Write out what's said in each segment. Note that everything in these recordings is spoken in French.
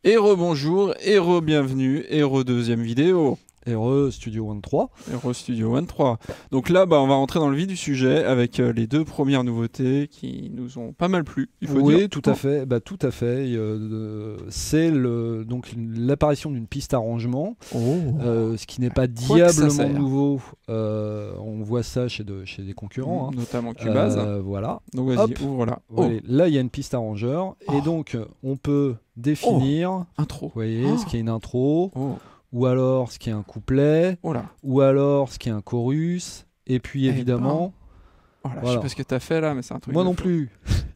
Et rebonjour, et re-bienvenue, et re-deuxième vidéo. Et re Studio One 3. Et re-Studio One 3. Donc là, on va rentrer dans le vif du sujet avec les deux premières nouveautés qui nous ont pas mal plu. Il faut dire. Oui, tout à fait. Tout à fait. C'est donc l'apparition d'une piste arrangement, ce qui n'est pas diablement nouveau. On voit ça chez des concurrents, notamment Cubase. Voilà. Donc vas-y, ouvre-la. Là, il y a une piste arrangeur, et donc on peut définir. Intro. Vous voyez, ce qui est une intro. Ou alors ce qui est un couplet, ou alors ce qui est un chorus, et puis évidemment... Je sais pas ce que t'as fait là, mais c'est un truc. Moi non plus.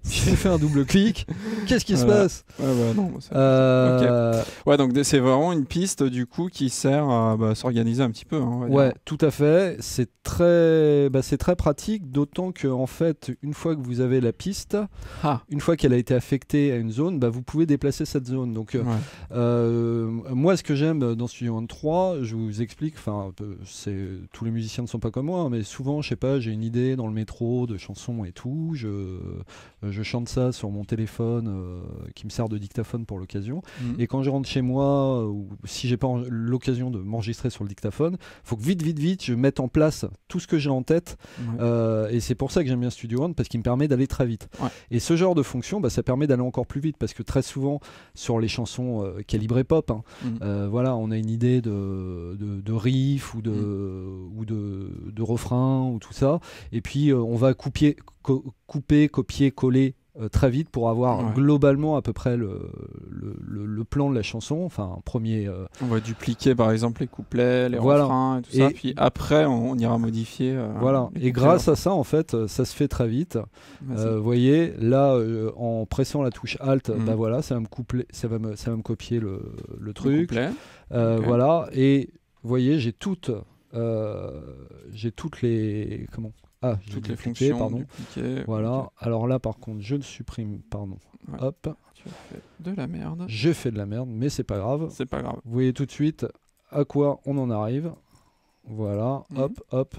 J'ai fait un double clic. Qu'est-ce qui se passe? Ouais, donc c'est vraiment une piste du coup qui sert à s'organiser un petit peu. Ouais, tout à fait. C'est très pratique, d'autant que en fait, une fois que vous avez la piste, une fois qu'elle a été affectée à une zone, vous pouvez déplacer cette zone. Donc, moi, ce que j'aime dans Studio One 3, je vous explique. Enfin, tous les musiciens ne sont pas comme moi, mais souvent, je sais pas, j'ai une idée dans le métro de chansons et tout, je chante ça sur mon téléphone qui me sert de dictaphone pour l'occasion, et quand je rentre chez moi, ou si j'ai pas l'occasion de m'enregistrer sur le dictaphone, faut que vite je mette en place tout ce que j'ai en tête, et c'est pour ça que j'aime bien Studio One, parce qu'il me permet d'aller très vite, et ce genre de fonction, ça permet d'aller encore plus vite, parce que très souvent sur les chansons calibrées pop, voilà, on a une idée de riff ou de refrain ou tout ça, et puis on va couper, copier, coller très vite pour avoir globalement à peu près le plan de la chanson. Enfin, premier. On va dupliquer par exemple les couplets, les refrains et tout ça. Puis après, on ira modifier. Voilà. Et grâce à ça, en fait, ça se fait très vite. Vous voyez, là, en pressant la touche Alt, voilà, ça va me coupler, ça va me copier le truc. Voilà. Et vous voyez, j'ai toutes les toutes les fonctions, pardon. Voilà. Alors là, par contre, je le supprime, pardon. Hop. Tu as fait de la merde. J'ai fait de la merde, mais c'est pas grave. C'est pas grave. Vous voyez tout de suite à quoi on en arrive. Voilà. Hop.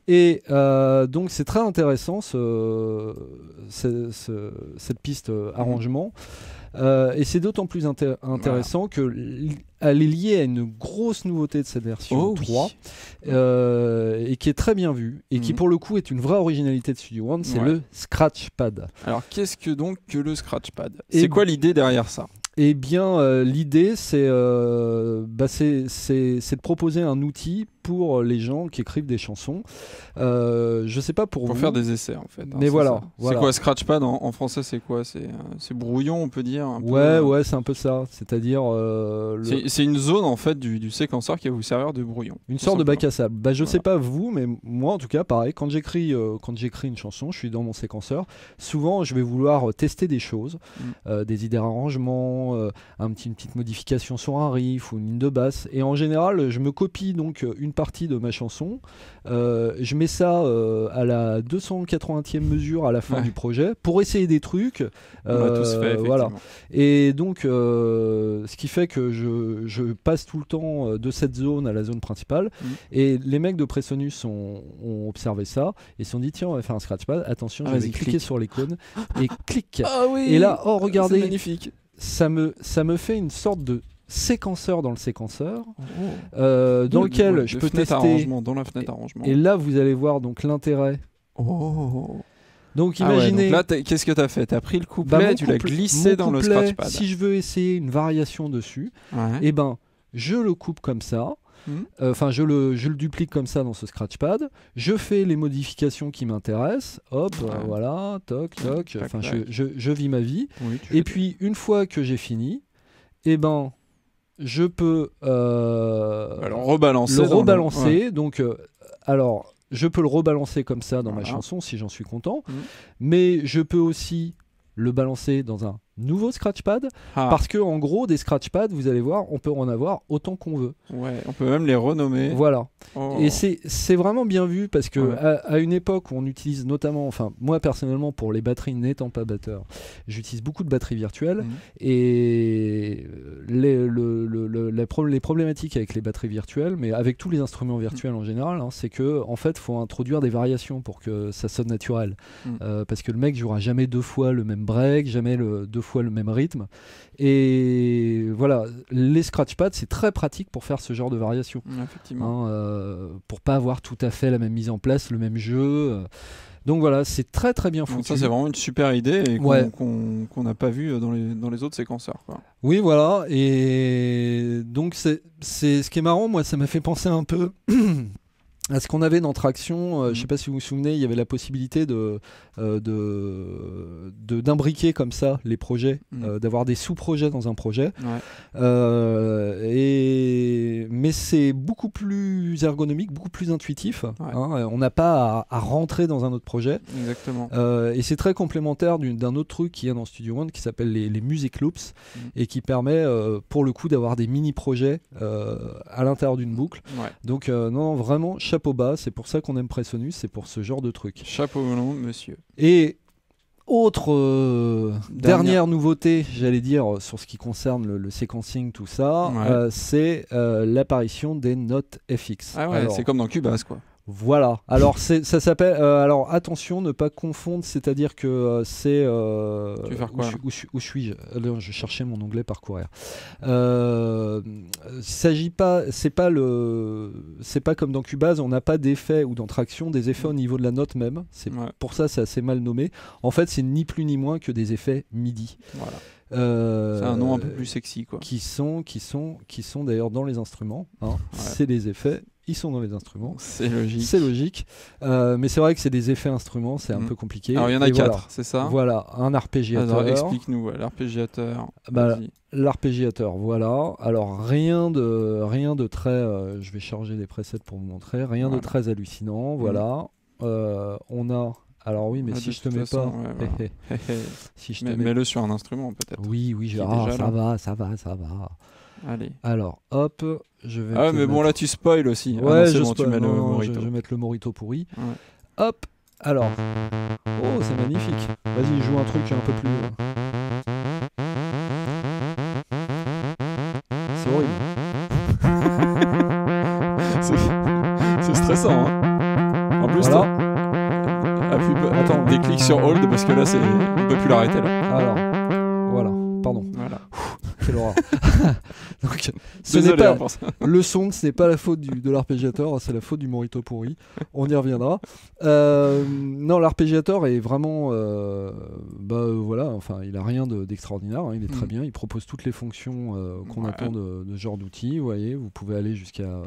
Et donc c'est très intéressant cette piste arrangement. Et c'est d'autant plus intéressant qu'elle est liée à une grosse nouveauté de cette version 3 et qui est très bien vue et qui pour le coup est une vraie originalité de Studio One, c'est le Scratchpad. Alors qu'est-ce que donc que le Scratchpad? C'est quoi l'idée derrière ça? Eh bien, l'idée, c'est de proposer un outil pour les gens qui écrivent des chansons. Je sais pas pour vous. Faire des essais, en fait. Mais voilà. C'est quoi Scratchpad en français? C'est quoi? C'est brouillon, on peut dire. Ouais, c'est un peu ça. C'est-à-dire. C'est une zone en fait du séquenceur qui va vous servir de brouillon. Une sorte de bac à sable. Je sais pas vous, mais moi en tout cas, pareil. Quand j'écris une chanson, je suis dans mon séquenceur. Souvent, je vais vouloir tester des choses, des idées d'arrangement. Une petite modification sur un riff ou une ligne de basse, et en général je me copie donc une partie de ma chanson, je mets ça à la 280e mesure à la fin du projet pour essayer des trucs, on l'a tous fait, voilà, et donc ce qui fait que je passe tout le temps de cette zone à la zone principale, et les mecs de Presonus ont observé ça et se sont dit tiens, on va faire un Scratchpad, attention, je vais cliquer sur l'icône et clic, et là regardez, c'est magnifique. Ça me fait une sorte de séquenceur dans le séquenceur, dans lequel je peux tester. Dans la fenêtre arrangement. Et là, vous allez voir donc l'intérêt. Donc imaginez. Donc là, qu'est-ce que tu as fait? Tu as pris le couplet, tu l'as glissé dans le Scratchpad. Si je veux essayer une variation dessus, je le coupe comme ça. Enfin, je le duplique comme ça dans ce Scratchpad. Je fais les modifications qui m'intéressent. Hop, voilà, toc. Enfin, je vis ma vie. Et puis, une fois que j'ai fini, je peux le rebalancer. Donc, alors, je peux le rebalancer comme ça dans ma chanson si j'en suis content. Mais je peux aussi le balancer dans un nouveau Scratchpad, parce que en gros des Scratchpads, vous allez voir, on peut en avoir autant qu'on veut. On peut même les renommer. Voilà. Et c'est vraiment bien vu, parce que à une époque où on utilise notamment, enfin moi personnellement pour les batteries n'étant pas batteur, j'utilise beaucoup de batteries virtuelles, et les problématiques avec les batteries virtuelles, mais avec tous les instruments virtuels en général, hein, c'est que en fait, faut introduire des variations pour que ça sonne naturel. Parce que le mec jouera jamais 2 fois le même break, jamais 2 fois le même rythme. Et voilà, les scratchpads, c'est très pratique pour faire ce genre de variation. Effectivement. Pour pas avoir tout à fait la même mise en place, le même jeu. Donc voilà, c'est très très bien foutu. Donc ça c'est vraiment une super idée et qu'on n'a pas vu dans les autres séquenceurs, quoi. Oui, voilà, et donc c'est ce qui est marrant, moi ça m'a fait penser un peu à ce qu'on avait dans Traction. Je sais pas si vous vous souvenez, il y avait la possibilité d'imbriquer comme ça les projets, d'avoir des sous-projets dans un projet. Mais c'est beaucoup plus ergonomique, beaucoup plus intuitif. On n'a pas à rentrer dans un autre projet. Exactement. Et c'est très complémentaire d'un autre truc qu'il y a dans Studio One qui s'appelle les Music Loops et qui permet pour le coup d'avoir des mini-projets à l'intérieur d'une boucle. Donc non, vraiment, chapeau bas, c'est pour ça qu'on aime Presonus, c'est pour ce genre de truc. Chapeau long, monsieur. Et autre dernière nouveauté, j'allais dire, sur ce qui concerne le sequencing, tout ça, c'est l'apparition des notes FX. Ah ouais, c'est comme dans Cubase, quoi. Voilà. Alors ça s'appelle. Alors attention, ne pas confondre. C'est-à-dire que c'est. Tu veux faire quoi où suis-je? Je cherchais mon onglet parcourir. S'agit pas. C'est pas comme dans Cubase. On n'a pas d'effet ou dans Traction des effets au niveau de la note même. Pour ça, c'est assez mal nommé. En fait, c'est ni plus ni moins que des effets MIDI. Voilà. C'est un nom un peu plus sexy, quoi. Qui sont d'ailleurs dans les instruments. C'est des effets. Ils sont dans les instruments. C'est logique. C'est logique. Mais c'est vrai que c'est des effets instruments, c'est un peu compliqué. Alors il y en a 4, c'est ça? Voilà, un arpégiateur. Alors explique-nous, l'arpégiateur. L'arpégiateur, voilà. Alors rien de très. Je vais charger les presets pour vous montrer. Rien de très hallucinant. Voilà. On a. Alors oui, mais si je te mets pas. Si je te mets-le sur un instrument peut-être. Oui, ça va. Allez. Alors, hop, je vais. Ah, mais bon, là tu spoil aussi. Ouais, tu mets le Morito. Je vais mettre le Morito pourri. Hop, alors. Oh, c'est magnifique. Vas-y, joue un truc un peu plus. C'est horrible. C'est stressant, hein. En plus, attends, déclic sur Hold parce que là, on peut plus l'arrêter là. Alors, voilà, pardon. Voilà. Quelle horreur. Donc, Désolé, le son, ce n'est pas la faute de l'arpégiateur, c'est la faute du Morito pourri. On y reviendra. Non, l'arpégiateur est vraiment, voilà, enfin, il a rien d'extraordinaire. Il est très bien. Il propose toutes les fonctions qu'on attend de ce genre d'outil. Vous voyez, vous pouvez aller jusqu'à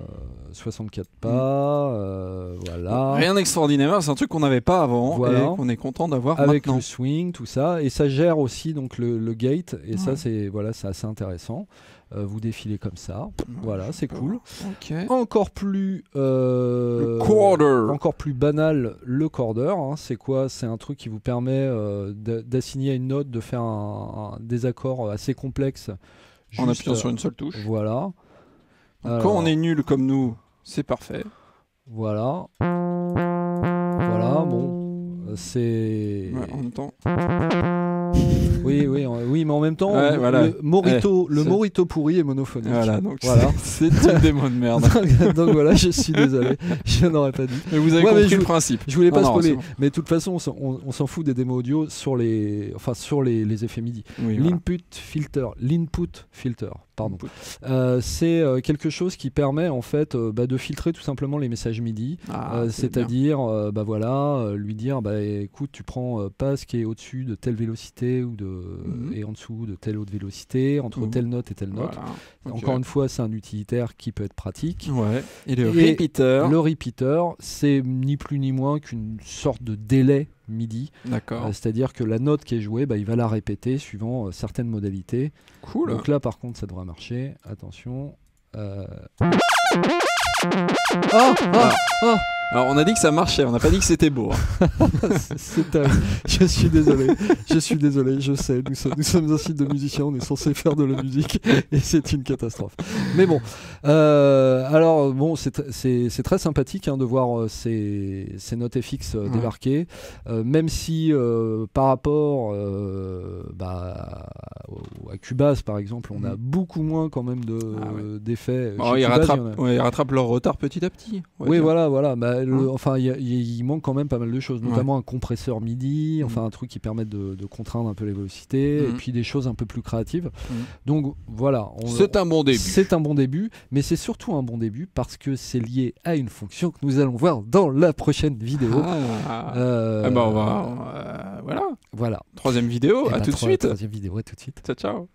64 pas. Voilà. Rien d'extraordinaire. C'est un truc qu'on n'avait pas avant et qu'on est content d'avoir avec maintenant. le swing, tout ça, et ça gère aussi donc le gate. Et ça, c'est assez intéressant. Vous défilez comme ça, voilà, c'est cool. Encore plus le quarter. Encore plus banal, le quarter. C'est quoi? C'est un truc qui vous permet d'assigner à une note, de faire des accords assez complexes en appuyant sur une seule touche. Voilà. Quand on est nul comme nous, c'est parfait. Voilà. Voilà, bon, c'est. En même temps. Oui, mais en même temps, le Morito pourri est monophonique. Voilà, donc c'est une démo de merde. Donc voilà, je suis désolé, je n'aurais pas dit. Mais vous avez compris le principe. Je voulais pas spoiler, mais de toute façon, on s'en fout des démos audio sur les effets MIDI. L'input filter, pardon. C'est quelque chose qui permet en fait de filtrer tout simplement les messages MIDI, c'est-à-dire lui dire écoute, tu prends pas ce qui est au-dessus de telle vélocité ou et en dessous de telle autre vélocité, entre telle note et telle note. Encore une fois, c'est un utilitaire qui peut être pratique. Et le repeater, c'est ni plus ni moins qu'une sorte de délai MIDI. C'est-à-dire que la note qui est jouée, il va la répéter suivant certaines modalités. Cool. Donc là, par contre, ça devrait marcher. Attention. Alors on a dit que ça marchait, on n'a pas dit que c'était beau. C'est terrible. Je suis désolé, je sais, nous sommes un site de musiciens, on est censé faire de la musique et c'est une catastrophe. Mais bon, alors bon, c'est très sympathique de voir ces notes FX débarquer, même si par rapport à Cubase par exemple, on a beaucoup moins quand même d'effets. Ils rattrapent leur retard petit à petit. Oui, voilà. Enfin, il manque quand même pas mal de choses, notamment un compresseur MIDI, enfin un truc qui permet de contraindre un peu les vélocités, et puis des choses un peu plus créatives. Donc voilà. C'est un bon début. C'est un bon début, mais c'est surtout un bon début parce que c'est lié à une fonction que nous allons voir dans la prochaine vidéo. Voilà. Troisième vidéo, à tout de suite. Troisième vidéo, à tout de suite. Ciao.